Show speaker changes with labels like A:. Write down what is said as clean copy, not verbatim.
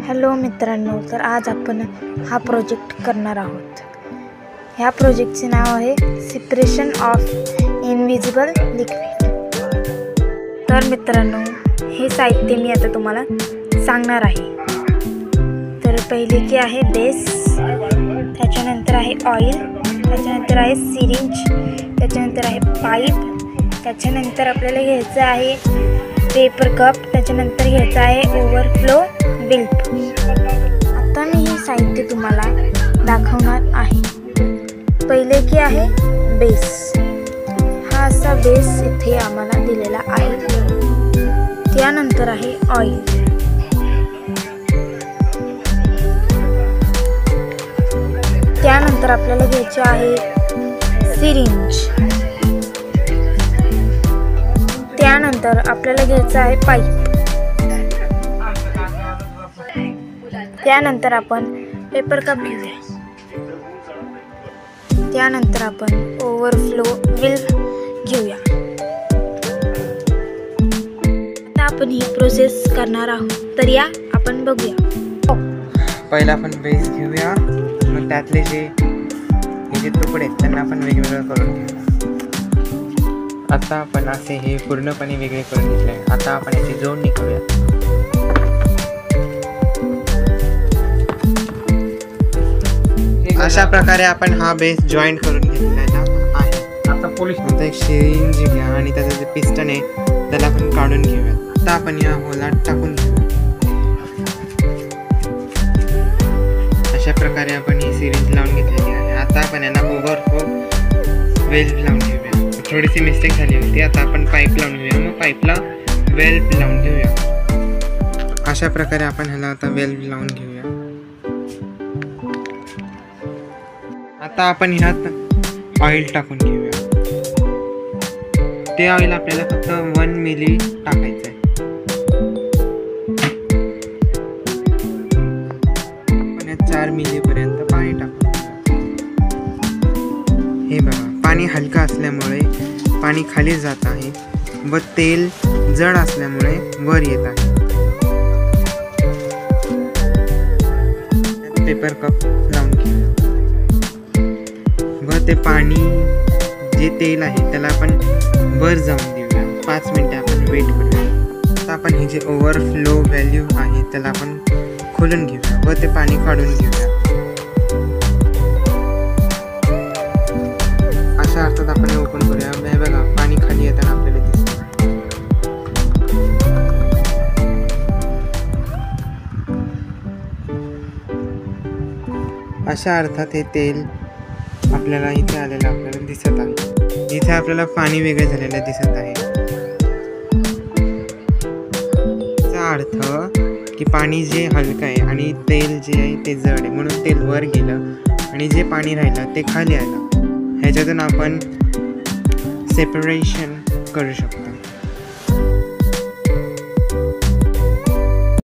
A: Hello मित्रांनो, तर आज आपण हा प्रोजेक्ट करणार आहोत। ह्या प्रोजेक्टचे नाव आहे सेपरेशन ऑफ इनविजिबल लिक्विड। तर मित्रांनो, हे साहित्य मी आता तुम्हाला सांगणार आहे। तर पहिले की आहे बेस, त्याच्यानंतर आहे ऑइल, त्याच्यानंतर आहे सिरिंज, त्याच्यानंतर आहे पाईप, त्याच्यानंतर आपल्याला घ्यायचं आहे पेपर कप, त्याच्यानंतर घ्यायचं आहे ओव्हरफ्लो विल्प। आता मी हे साहित्य तुम्हाला दाखवणार आहे। पहिले की आहे बेस, हा असा बेस इथे आम्हाला दिलेला आहे। त्यानंतर आहे ऑइल, त्यानंतर आपल्याला घ्यायचे आहे सिरिंज, त्यानंतर आपल्याला घ्यायचं आहे पाईप, त्यानंतर आपण पेपर कप घेऊया, त्यानंतर आपण ओव्हरफ्लो विल्प घेऊया। आता आपण ही प्रोसेस करणार आहोत, तर या आपण बघूया।
B: पहिला आपण बेस घेऊया, मग त्यातले जे तुकडे आहेत त्यांना आपण वेगवेगळं करून घेऊया। आता आपण असे हे पूर्णपणे वेगळे करून घेतले। आता आपण याची जोडणी करूया। अशा प्रकारे आपण हा बेस जॉईंट करून घेतलेला आहे। आता एक सिरिंज घ्या आणि त्याचं जे पिस्टन आहे त्याला आपण काढून घेऊया। आता आपण या होलात टाकून घेऊया। अशा प्रकारे आपण ही सिरिंज लावून घेतलेली आहे। आता आपण यांना ओव्हरफ्लो वेल्व लावून घेऊया। थोडीशी मिस्टेक झाली होती, आता आपण पाईप लावून घेऊया, मग पाईपला वेल्व लावून घेऊया। अशा प्रकारे आपण ह्याला आता वेल्व लावून घेऊया। आता आपण ह्यात ऑइल टाकून घेऊया। ते ऑइल आपल्याला फक्त 1 मिली टाकायचं आहे। आपण यात 4 मिली पर्यंत पाणी टाकून हे बघा, पाणी हलका असल्यामुळे पाणी खाली जात आहे व तेल जड असल्यामुळे वर येत आहे। पेपर कप लावून घेऊया व ते पाणी जे तेल आहे त्याला आपण वर जाऊन देऊया। 5 मिनिटे आपण वेट करूया। आता आपण हे जे ओव्हरफ्लो व्हॅल्यू आहे त्याला आपण खोलून घेऊया व ते पाणी काढून घेऊया। अशा अर्थात आपण हे ओपन करूया। हे बघा, पाणी खाली येताना आपल्याला दिसतं। अशा अर्थात हे तेल आपल्याला इथे आलेलं आपल्याला दिसत आहे। इथे आपल्याला पाणी वेगळे झालेलं दिसत आहे। याचा अर्थ की पाणी जे हलकं आहे आणि तेल जे आहे ते जड आहे, म्हणून तेल वर गेलं आणि जे पाणी राहिलं ते खाली आलं। ह्याच्यातून आपण सेपरेशन करू शकतो।